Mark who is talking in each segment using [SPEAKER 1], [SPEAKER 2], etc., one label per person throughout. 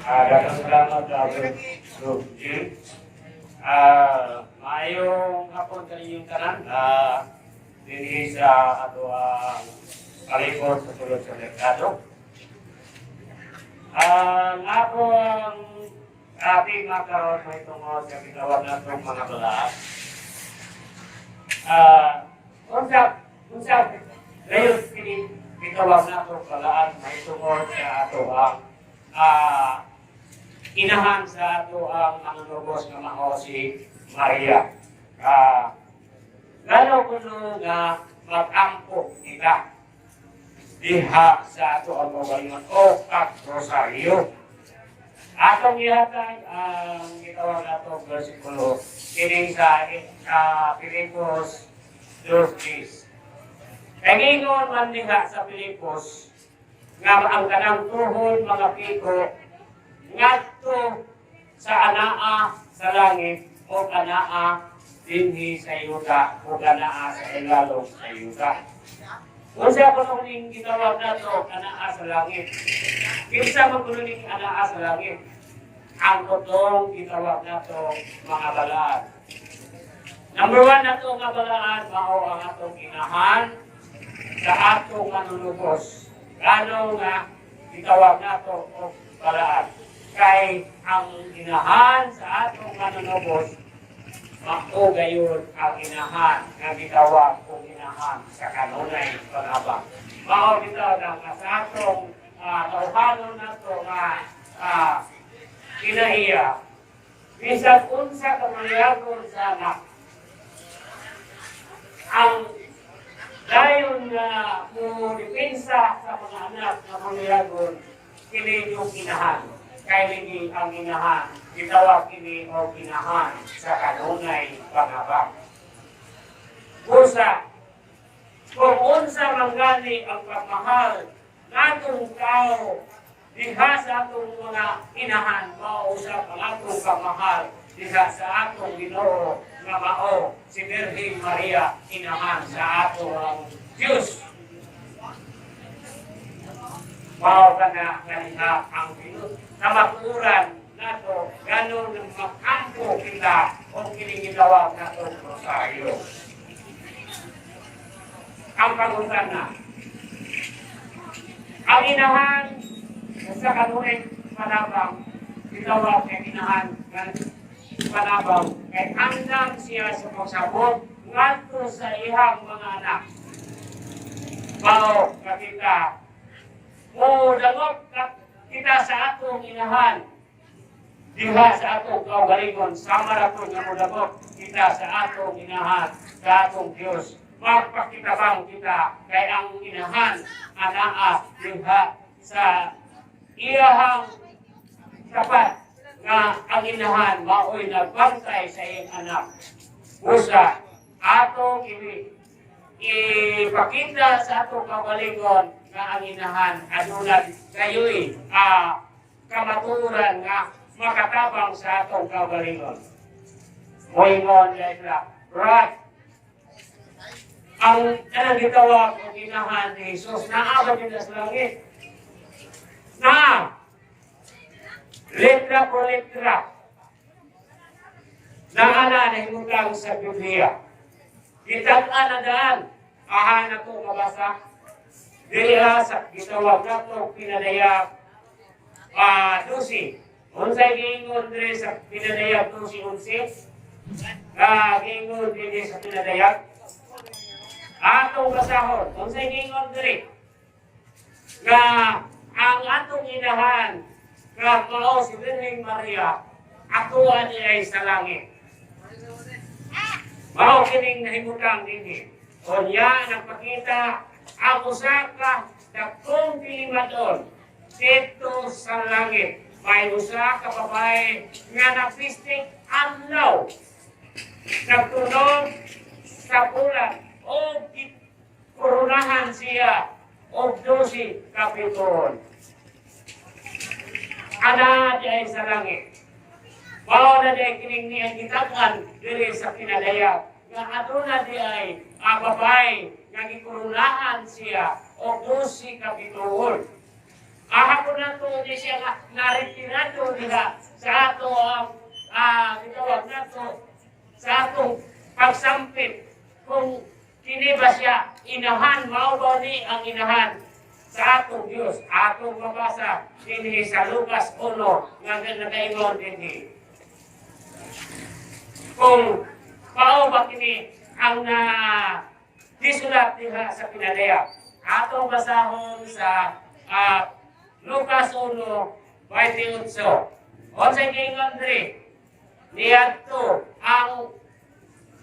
[SPEAKER 1] Daghang salamat Bro Jim. Maayong hapon kaninyong tanan. Dinhi sa ato ang palibot sa sulod sa merkado. Ako ang ating makaroon may tungkol sa gitawag na itong mga balaan. Unsap, ngayon gitawag na itong balaan may tungkol sa ato ang inahan sa ato ang manunubos nga mao si Maria. Lalo kuno nga mag-ampo kita diha sa ato ang magalingon o kag-rosaryo. Atong ihatag ang gitawag nato versikulo kini sa Pilipos 2:10. Kagingon man diha sa Pilipos nga ang kanang tuhod mga piko ngadto sa anaa sa langit o kanaa dinhi sa yuta o kanaa sa ilalong sa yuta. Unsa pa man ning gitawag nato anaa sa langit? Kinsa man kuno ning anaa sa langit? Ang totong gitawag nato mga balaan. Number 1 nato nga balaan mao ang atong inahan sa atong manunubos. Lalo nga gitawag nato og balaan. Kay ang inahan sa atong manunubos mao gayon ang inahan nga gitawag og inahan sa kanunay pag-abang. Mao gitawag ang sa atong tawhanon nato nga kinahiya bisan unsa ka mangyapon sa anak. Ang dayon nga depensa sa mga anak na mangyapon kini yung inahan. Kaya hindi ang inahan, gitawag kini o inahan sa kanunay pag-abang. Usa, kung unsa manggani ang pagmahal natong tao diha sa atong mga inahan, mausa ang atong pagmahal diha sa atong Ginoo nga mao si Birhen Maria, inahan sa atong Diyos. Mao kana kanina ang pinut na makuran nato ganon ng makampo kita o kinigitawag nato rosaryo. Ang paguntan na ang inahan sa kanunay panabang gitawag kay inahan ng panabang kay andam siya sa pagsabot ngadto sa ihang mga anak. Mao kakita o dagok kita sa atong inahan diha sa atong kaugalingon sama ra po nga modagok kita sa atong inahan sa atong Dios. Magpakitabang kita kay ang inahan anaa diha sa iyahang sapat nga ang inahan mao'y nagbantay sa iyang anak. Usa atong ipakita sa atong kaugalingon nga ang inahan adunay kayo'y kamaturan nga makatabang sa atong kaugalingon. Moingon guys la, right? Ang kanang gitawag o inahan ni Jesus naabot yun sa langit. Na letra por letra na ana na himutang sa Biblia. Kitag-an na daan ahan ako mabasa diha sa gitawag nato pinadayag 12. Unsay giingon diri sa pinadayag 12:11? Giingon diri sa pinadayag atong basahon. Unsay giingon diri? Nga ang atong inahan nga mao si Birhen Maria atuan niya sa langit. Mao kining nahimutang dinhi. Unya nagpakita ang usa ka dakong pilimadon dito sa langit. May usa ka babae nga napistik adlaw. Nagtunog sa bulan o koronahan siya o 12 kapituhon. Ana diay sa langit. Mao na diay kining niyang gitag-an diri sa pinadayag nga aduna diay babae nga gikurunahan siya o 12 kapituhon. Ahapon na to di siya nga naretirado diha sa ato ang gitawag na to sa atong pagsampit kung kini ba siya inahan, mao ba ni ang inahan sa atong Diyos. Atong mabasa dinhi sa Lucas 1 nga nagaingon dinhi. Kung mao ba kini ang gisulat diha sa pinadaya. Atong basahon sa Lucas 1:28. Unsay giingon diri? Niadto ang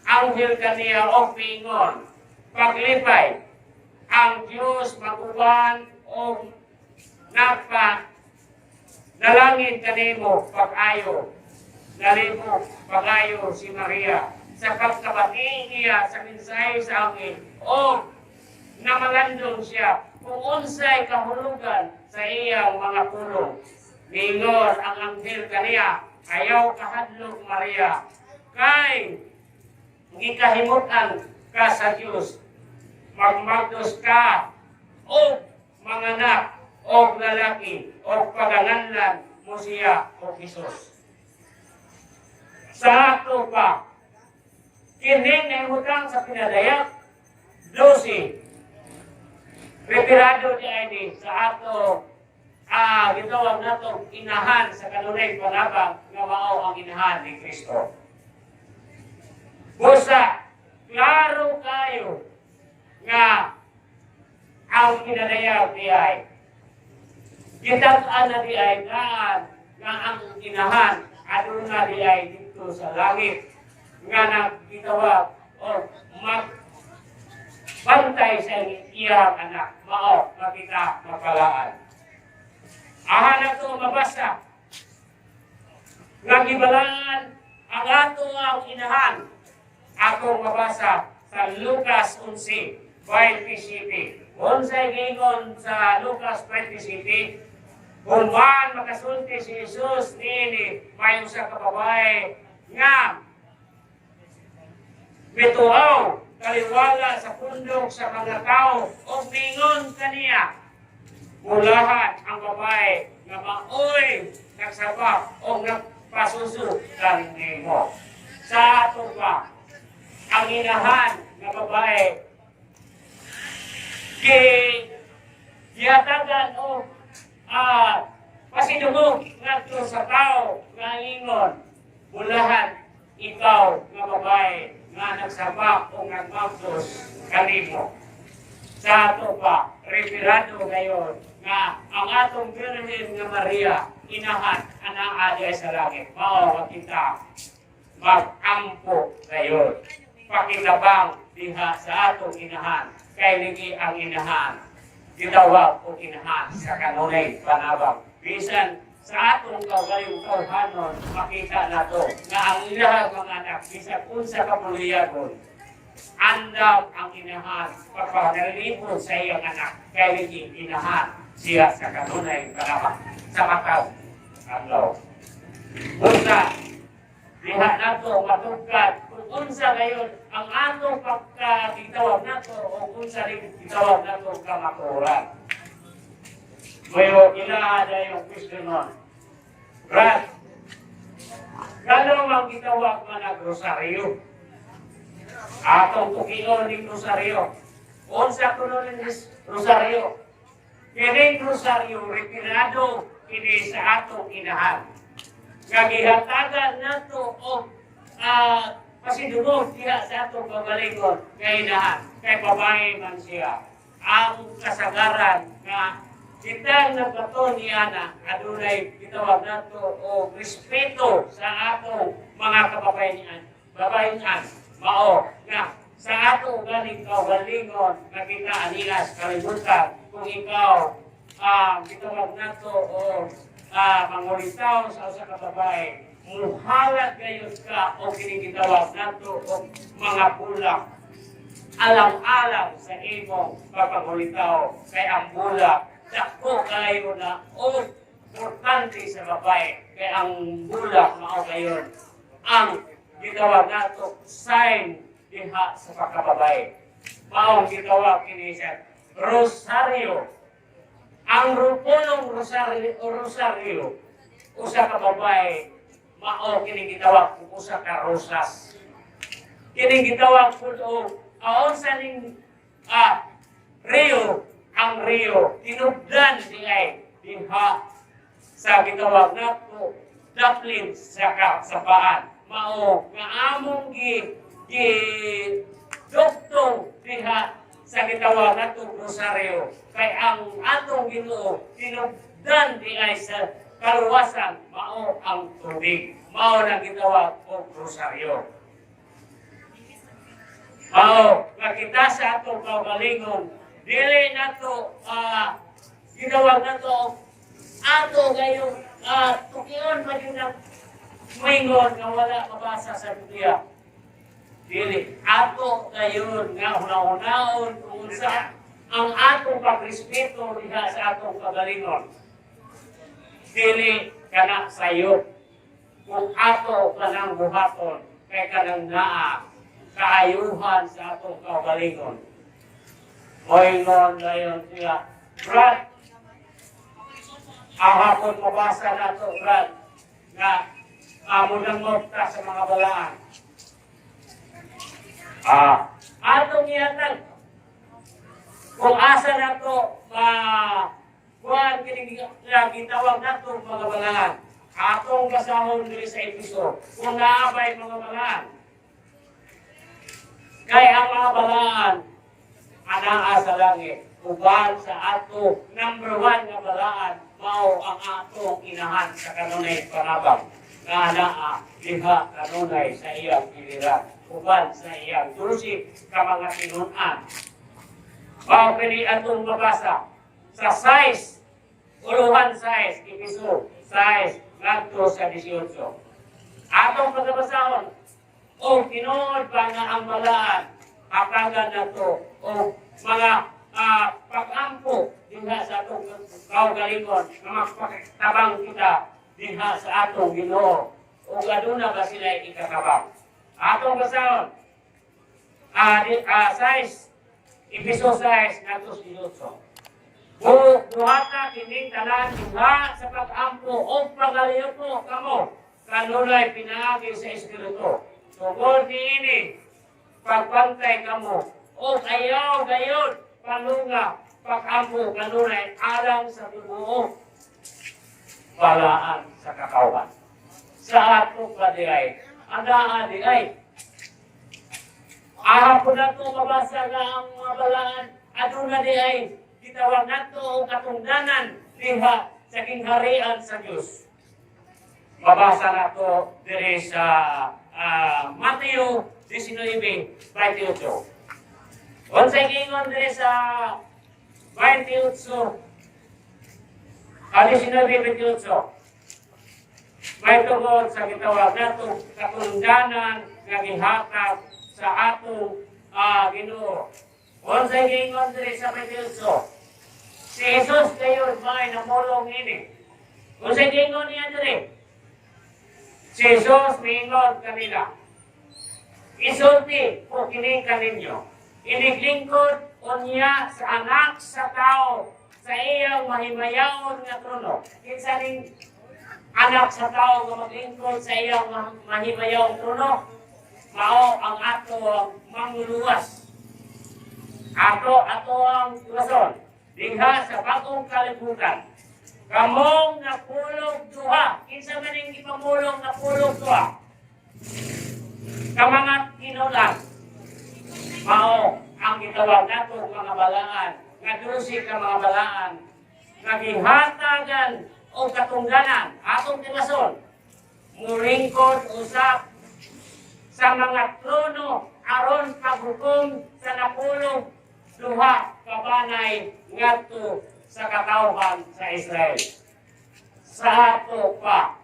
[SPEAKER 1] anghel kaniya o pingon, paglipay ang Diyos maguban o nalangin kanimo pag-ayo. Nalimo pag-ayo si Maria sa pagkabati niya sa mensahe sa anghel o namalandong siya kung unsay kahulugan sa iyang mga pulong. Ningon ang anghel kaniya, ayaw kahadlok Maria, kay gikahimutan ka sa Diyos. Magmagdos ka o manganak o lalaki o paganganlan mo siya o Jesus. Sa ato pa, kining nahimutang sa pinadayat, 12. Retirado di ID sa ato gitawag nato inahan sa kanunay panabang nga mao ang inahan ni Kristo. Busa, klaro kayo nga ang kinadayaw di ay gitat-an na di ay nga ang inahan aduna di ay dito sa langit nga nagitawag o bantay sa iyang anak, mao makita mapalaan. Aha na ito mabasa. Nga gibalaan ang ato ang inahan. Ako mabasa sa Lucas 11:27. Unsay giingon sa Lucas 20:7, kung man makasulti si Jesus niini may usa ka babae nga mituaw kaliwala sa pundok sa mga tao o mingon kaniya. Mulahan ang babae nga maoy nagsabak o nagpasuso kanimo. Sa ato pa, ang inahan nga babae gihatagan o pasidugog ngadto sa tao nga ingon, mulahan ikaw nga babae nga nagsabak o nagmagdos kanimo. Sa ato pa, retirado ngayon nga ang atong Birhen nga Maria, inahan, anaa diay sa langit. Mao kita mag-ampo ngayon. Pakilabang diha sa atong inahan. Kay ligi ang inahan. Gitawag o inahan sa kanunay panabang. Bisan sa atong kaugaling-kauhanon, makita na to nga ang ilahang mga anak, bisan unsa kapuliyagon, andam ang inahan, pagpanalipod sa iyong anak, kay ligi inahan siya sa kanunay panabang. Sa makaw, ang law. Unsa, diha na to matugkad, kung unsa ngayon ang atong pagkakitawag na to, o unsa rin kitawag na to kamakuran. Mayo ilaada yung question nun. Brad, gano'n ang gitawag man na grosaryo? Atong tukinon ng grosaryo. Unsa kuno ng grosaryo? Kining grosaryo, retirado kini sa atong inahan. Gagihatagan na to o pasidugog diha sa atong pagalingon kay inahan, kay babae man siya. Ang kasagaran nga kitang nagbato ni Ana, adunay gitawag nato o respeto sa atong mga kababayan, babayan, mao nga sa ato galing kaugalingon nga kita anilas kalibutan kung ikaw gitawag nato o mangulitaw sa usa ka babae, muhalat gayud ka o kinigitawag nato o mga bulak alam-alam sa imong pagpangulitaw kay ang bulak dako kayo na o importante sa babae kay ang bulak mao kayon ang gitawag nato sign diha sa pagkababae. Mao gitawag kini sa rosaryo. ang rupulong rosaryo usa ka babae mao kining gitawag og usa ka rosas. Kining gitawag pud og aon sa ning Rio, ang Rio tinubdan diha sa gitawag nato Dublin sa kapaan. Mao nga among gi duktong diha sa gitawag nato Rosario kay ang atong Ginoo tinubdan diha sa kaluwasan mao ang tubig. Mao nang gitawag og Rosario. Mao nakita sa atong kaugalingon dili nato gitawag nato ato gayong tukion maging maingon nga wala mabasa sa Biblia. Dili ato gayon nga hunahunahon kung unsa ang atong pagrespeto diha sa atong kagalingon. Dili kana sayo kung ato kanang buhaton kay kanang naa kaayuhan sa atong kaugalingon. Moingon gayon siya, Brad, ang hapon mabasa nato, Brad, nga amo nang mokta sa mga balaan. Atong ihatag kung asa nato kuan kining gitawag nato mga balaan. Atong basahon diri sa Efeso kung naabay mga balaan. Kay ang mga balaan anaa sa langit uban sa ato number 1 nga balaan mao ang atong inahan sa kanunay panabang nga anaa diha kanunay sa iyang giliran uban sa iyang 12 ka mga tinun-an. Mao kini atong mabasa sa 6 uluhan 6 Efeso 6 ngadto sa 18. Atong pagbasahon o tinuod pa nga ang balaan hatagan nato o mga pag-ampo diha sa atong kaugalingon nga magpakitabang kita diha sa atong Ginoo o aduna ba sila ikatabang. Atong basahon 6 Efeso 6 ngadto sa 18. Buhata kining tanan diha sa pag-ampo o pagaliyoto kamo kanunay pinaagi sa Espiritu. Tungkol niini, pagpantay kamo, o ayaw gayon, panunga, pag-ampo kanunay, alang sa tubuo, balaan sa kakawan. Sa ato pa di ay, andaan di ay. Ahapon na ito, mabasa nga ang mga balaan, aduna di ay, gitawag na ito o katungdanan, diha sa kingharian sa Diyos. Mabasa na ito diri sa Mateo 19:28. Unsay giingon diri sa 28, 19:28. May tungod sa gitawag nato katungdanan nga gihatag sa atong Ginoo. Unsay giingon diri sa 28. Si Jesus kayo may namulong ini. Unsay giingon niya diri? Si Jesus mingon kanila, isulti o kining kaninyo, iniglingkod o niya sa anak sa tao sa iyang mahimayawon nga trono. Kinsa ning anak sa tao nga maglingkod sa iyang mahimayawon trono? Mao ang ato manguluwas. Ato ang rason. Diha sa bagong kalibutan. Kamong napulog duha. Kinsa man ning ipamulong napulog duha? Kamangat kinulang. Mao ang gitawag nato mga balaan. Nga 12 ka mga balaan. Nga gihatagan o katungdanan. Atong timason. Mulingkod usap sa mga trono aron paghukom sa napulog duha kabanay ngadto sa katawhan sa Israel. Sa ato pa,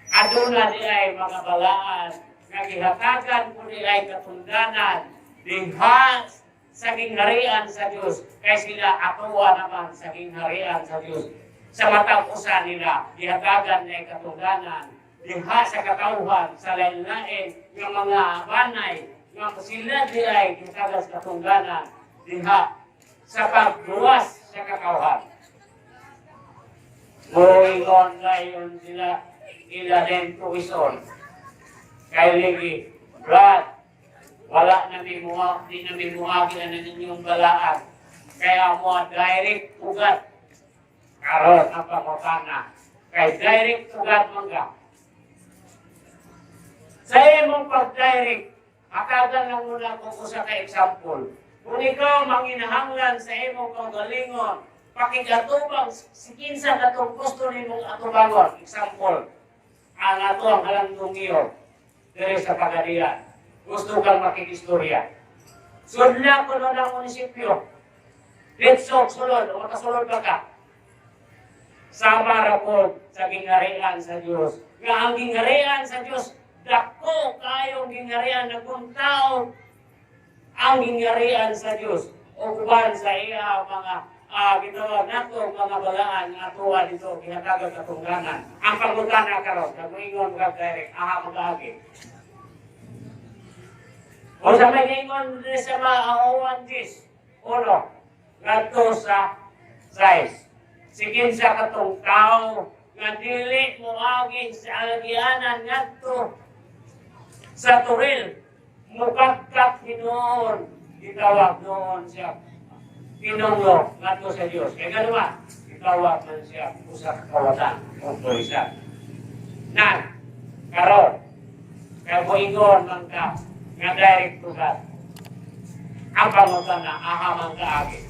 [SPEAKER 1] aduna di ay mga balaan nga gihatagan ko di ay katungdanan diha sa gingharian sa Dios kay sila atuwa naman sa gingharian sa Dios. Sa matang usa nila gihatagan na katungdanan diha sa katawhan sa lain-lain nga mga banay nga sila di ay gihatagan sa katungdanan diha sa pagluwas sa kakauhan. Moingon ngayon sila din tuison. Kay Ligi, Brad, wala na may di na may muhagin na ninyong balaan. Kaya mo direct ugat. Karon ang pamutana. Kay direct ugat mangga. Sa imong pag-direct, akagan lang muna kung usa ka example. Kung ikaw manginahanglan sa imong kaugalingon, pakigatubang si kinsa katong gusto nimong atubangon. Example, ang ato ang halandong iyo diri sa Pagadian. Gusto kang makikistorya. Sudla ko na ng munisipyo. Dito, sulod, o makasulod ba ka? Sama rapod sa gingharian sa Diyos. Nga ang gingharian sa Diyos, dako kayong gingharian na kung tao ang gingharian sa Diyos. O kuban sa iya mga gitawag nato, mga balaan nga tuwa dito, kinatagag katungganan. Ang pagutana karon, nag-uingon ka direct, mag-agi. O sa may ingon sa mga awan dis, uno, ngadto sa size. Sigin sa katong tao, nga dili mo aging sa alagianan ngadto sa turil, mukakak Pinoon, itawag noon siya, Pinonglo, ngadto sa Diyos. Kaya gano'n ba? Itawag man siya, usak kawatan, o isa. Nan, karon, kaya mo ingon man ka, nga direct to God. Ang pangutan na ahamang kaagi.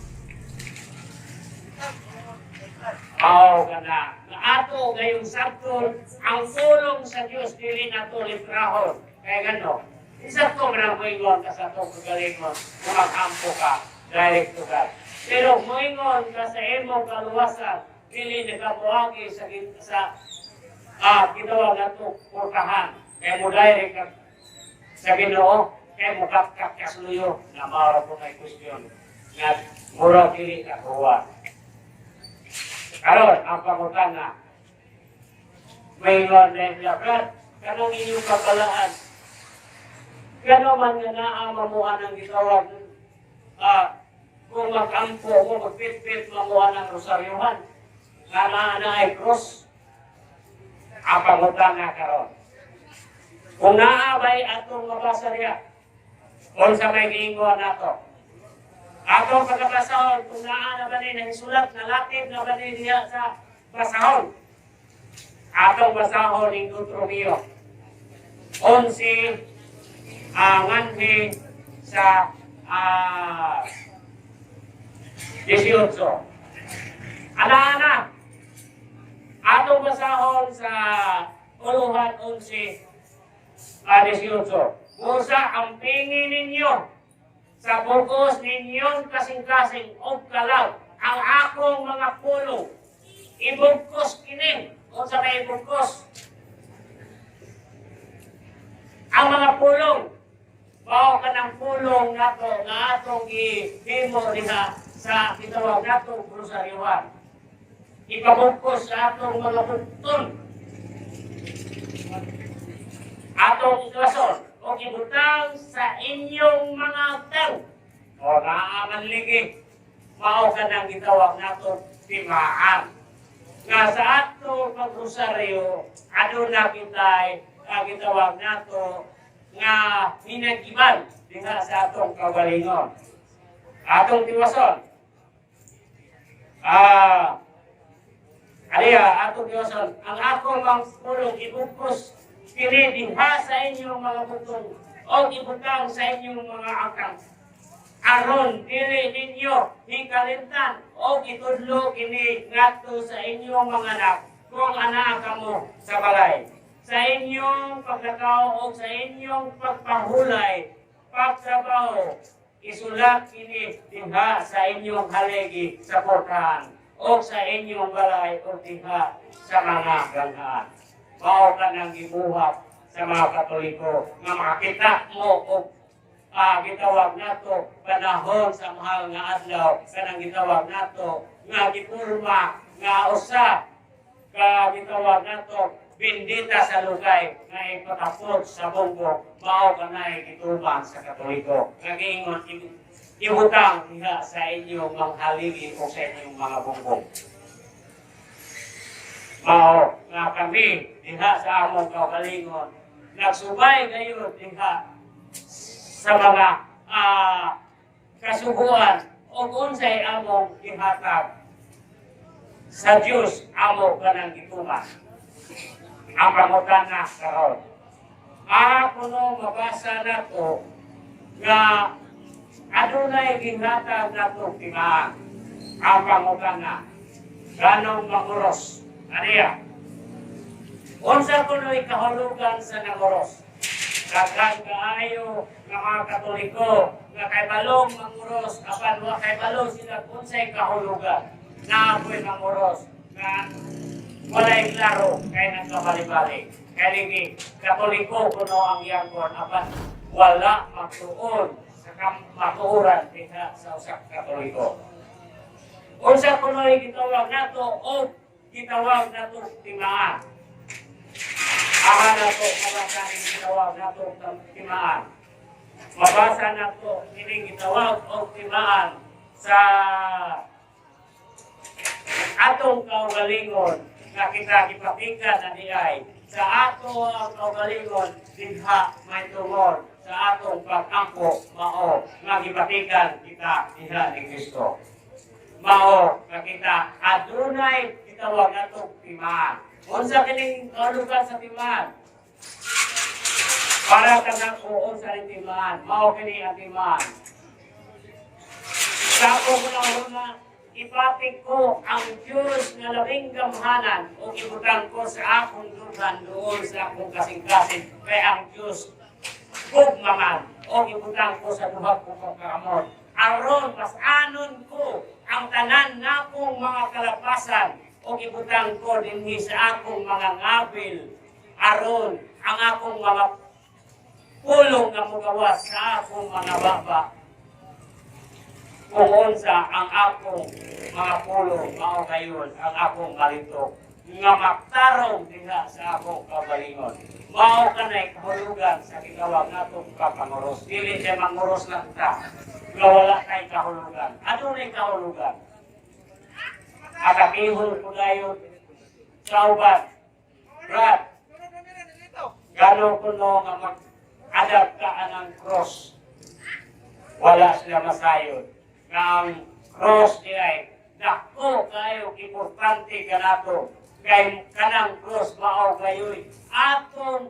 [SPEAKER 1] Ka na. Nga ato ngayong sabton, ang pulong sa Diyos dili na to litrahon. Kaya gano, isakto na moingon ka sa itong kagalingon na mag-ampo ka direct to God. Pero moingon ka sa imong kaluwasan, dili nagkabuhagi sa ginawa na ito kurtahan. Kaya mo direct ka sa Ginoo, kaya mukakak kasluyo na maura po may question nga mura dili ka kuha. Karon ang pangutana, may ngon na Brad, kanang inyong kabalaan, gano'n man nga naamamuhan ang gitawag, kung mag-ampo mo, magpit-pit mamuhan ng rosaryohan, nga na ay cross, ang pangutana karon. Kung naabay atong mabasa niya, kung sa may giingon nato, atong pagkabasahon, kung naana ba niya nagsulat na latid na ba niya sa basahon, atong basahon ng Deuteronomio 11, nganhi sa 18. Ana-ana, atong basahon sa Uluhan 11, 18. Usa ang pingin ninyo sa bugos ninyong kasing-kasing o kalaw ang akong mga pulong. Ibugkos kini. O sa may ibugkos. Ang mga pulong. Bao ka ng pulong nato nga atong ihimo diha sa kitawag nato groceryuhan. Ipabugkos sa atong mga bukton. Atong iklason o ibutang sa inyong mga tao o naaman ligi mao ka nang gitawag nato timaan nga sa ato pagrosaryo aduna kitay gitawag nato nga minagiban diha sa atong kaugalingon atong tiwason atong tiwason ang akong mga pulong ibukos kini diha sa inyong mga butong o ibutang sa inyong mga angkang. Aron dili ninyo hikalintan o itudlo kini ngadto sa inyong mga anak kung ana kamo sa balay. Sa inyong pagkatao o sa inyong pagpahulay, pagtrabaho, isulat kini diha sa inyong haligi sa portahan o sa inyong balay o diha sa mga ganghaan. Mao ka nang gibuhat sa mga Katoliko nga makita mo o gitawag nato panahon sa mahal nga adlaw kanang gitawag nato nga gipurma nga usa ka gitawag nato bendita sa lugay nga ipatapos sa bunggo mao kanay gituban sa Katoliko nga giingon ibutang diha sa inyong mga haligi o sa inyong mga bungbong. Mao nga kami diha sa among kaugalingon nagsubay gayon diha sa mga kasuguan o unsay among gihatag sa Dios amo kanang gituman. Ang pangutana karon. Kuno mabasa nato nga adunay ginhatag nato timaan. Ang pangutana ganong manguros. Ariya. Unsa kuno'y kahulugan sa nanguros? Daghan kaayo nga mga Katoliko nga kay balong manguros apan wa kay balong sila unsay kahulugan na ako'y manguros nga walay klaro kay nagkabali-bali. Kay ligi Katoliko kuno ang iyang apan wala magtuon sa matuoran diha sa usa ka Katoliko. Unsa kuno'y gitawag nato o gitawag nato timaan. Ama nato mabasa ni gitawag nato timaan. Mabasa nato ini gitawag og timaan sa atong kaugalingon nga kita gipatikan na diay sa ato ang kaugalingon diha may tungod sa atong pag-ampo mao nga gipatikan kita diha ni Kristo. Mao nga kita adunay gitawag nato timaan. Unsa kining kahulugan sa timaan? Para kanang unsa ning timaan, mao kini ang timaan. Sa akong una ipatik ko ang Diyos nga labing gamhanan o ibutang ko sa akong dugan doon sa akong kasing-kasing kay ang Diyos gugmangan o ibutang ko sa duha ko kaamon. Aron pasanon ko ang tanan nakong mga kalapasan o ibutang ko dinhi sa akong mga ngabil aron ang akong mga pulong nga mugawas sa akong mga baba. Kung unsa ang akong mga pulong mao gayon ang akong kalitok nga maktarong diha sa akong kabalingon. Mao kanay kahulugan sa gitawag natong kapanguros. Dili siya manguros lang ta nga wala kay kahulugan. Adunay kahulugan. Atakihon ko gayon sa uban. Brad, gano'n ko no nga mag-adapt ka ng cross. Wala sila masayon. Ang cross niya dako kayo importante ka nato. Kay kanang cross mao kayo'y atong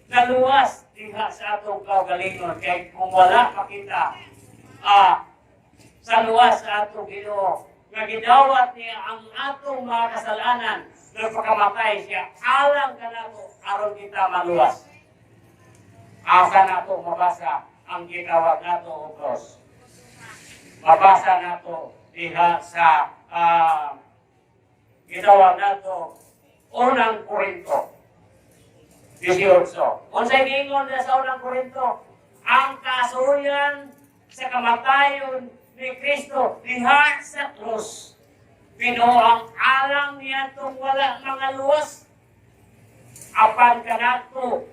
[SPEAKER 1] naluwas diha sa atong kaugalingon. Kay kung wala pa kita sa luwas sa atong Ginoo nga gidawat niya ang atong mga kasalanan nagpakamatay siya alang ka nato aron kita maluwas. Asa nato mabasa ang gitawag nato o cross. Mabasa nato diha sa gitawag nato unang Korinto 18. Unsay giingon sa unang Korinto? Ang kasuyan sa kamatayon ni Kristo diha sa krus. Binuang alang niya itong wala mga luwas. Apan ka nato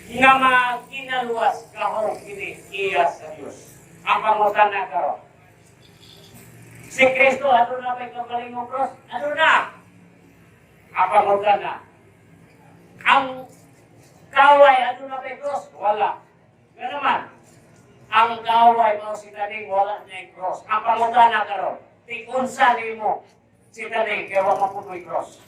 [SPEAKER 1] nga magkinaluwas kahong kini iya sa Diyos. Ang pangutan na karon. Si Kristo, ano na may kabalingong cross? Ano na? Ang pangutan na. Ang kaway, ano na may cross? Wala. Nga naman, ang kaway mo si Taning, wala na yung cross. Ang pangutan na karon. Tikunsa ni mo si Taning, kaya wala po may cross.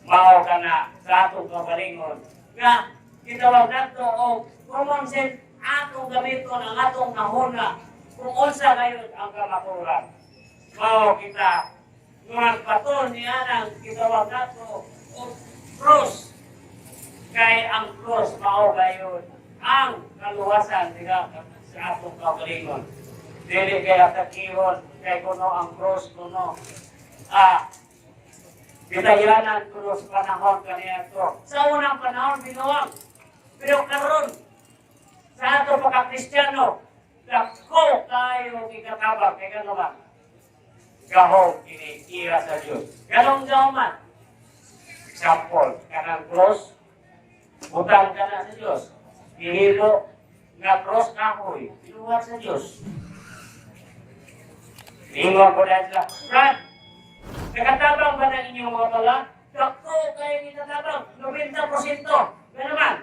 [SPEAKER 1] Mao ka na sa atong kabalingon. Nga, kitawag nato o common sense atong gamiton ang atong nahuna kung unsa gayon ang kamaturan. Mao kita magpaton ni anang kitawag nato o cross. Kay ang cross mao gayon ang kaluwasan diha sa atong kaugalingon. Dili kay atakihon kay kuno ang cross kuno bitayanan kuno sa panahon kaniya to. Sa unang panahon binuwang. Pero karon sa ato pagka-Kristiyano, dako tayo ikatabang kay gano ba? Gahong kiniira sa Diyos. Ganong man. Example, kanang cross, butang ka na sa Diyos. Ihilo, nga cross kahoy, iluwat sa Diyos. Ingon ko dahil sila, Brad, nakatabang ba na inyong mga pala? Dako kayo nitatabang, 90%. Kaya naman,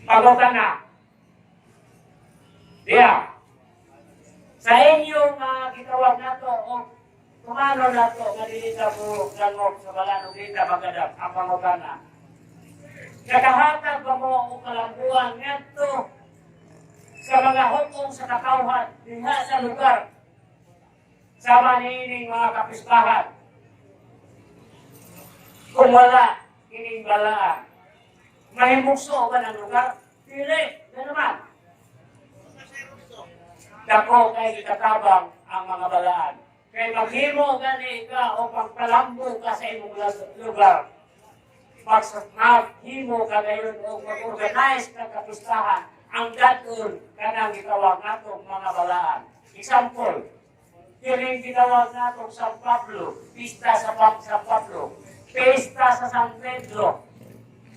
[SPEAKER 1] pagutan na. Diya, sa inyong gitawag na to, o kumano na to, nalilita po langok sa balan, o dita magadap, ang pagutan na. Nakahatag ba mo ang kalambuan nito sa mga hukom sa katawhan diha sa lugar sa manining mga kapisbahan? Kung wala, kining balaan. Mahimukso ba ng lugar? Dili, na naman. Dako kay ikatabang ang mga balaan. Kay maghimo gani ka o pagpalambo ka sa imong lugar. Maghimo ka ngayon o mag-organize ka kapistahan ang daton kanang gitawag natong mga balaan. Example, kining gitawag natong San Pablo, pista sa San Pablo, pista sa San Pedro,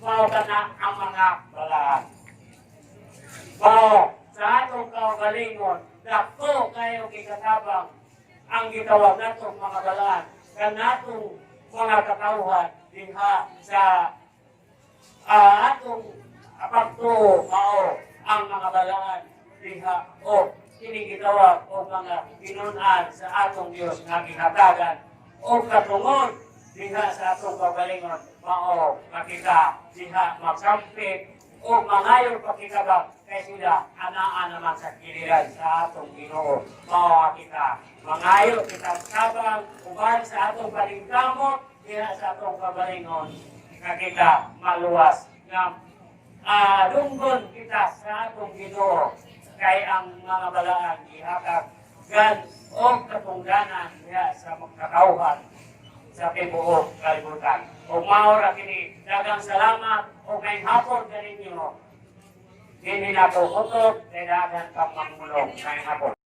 [SPEAKER 1] mao na ang mga balaan. Mao sa atong kaugalingon, dako kayo gikatabang ang gitawag natong mga balaan kanatong mga katawhan dinha sa atong pagtuo mao ang mga balaan diha o kinigitawag o mga pinunan sa atong Dios nga gihatagan o katungod diha sa atong kaugalingon mao makita diha magsampit o mangayon pakikabang kay sila anaan naman sa kiliran sa atong Ginoo mao kita mangayo kita sabang uban sa atong balingkamot diha sa atong kaugalingon nga kita maluwas nga lunggon kita sa atong Ginoo kay ang mga balaan ihatag gan o katungdanan diha sa magkatawhan sa tibuok kalibutan. O maura kini dagang salamat o kay hapon kaninyo. Hindi na po utok, kay dagang pamangulong kay hapon.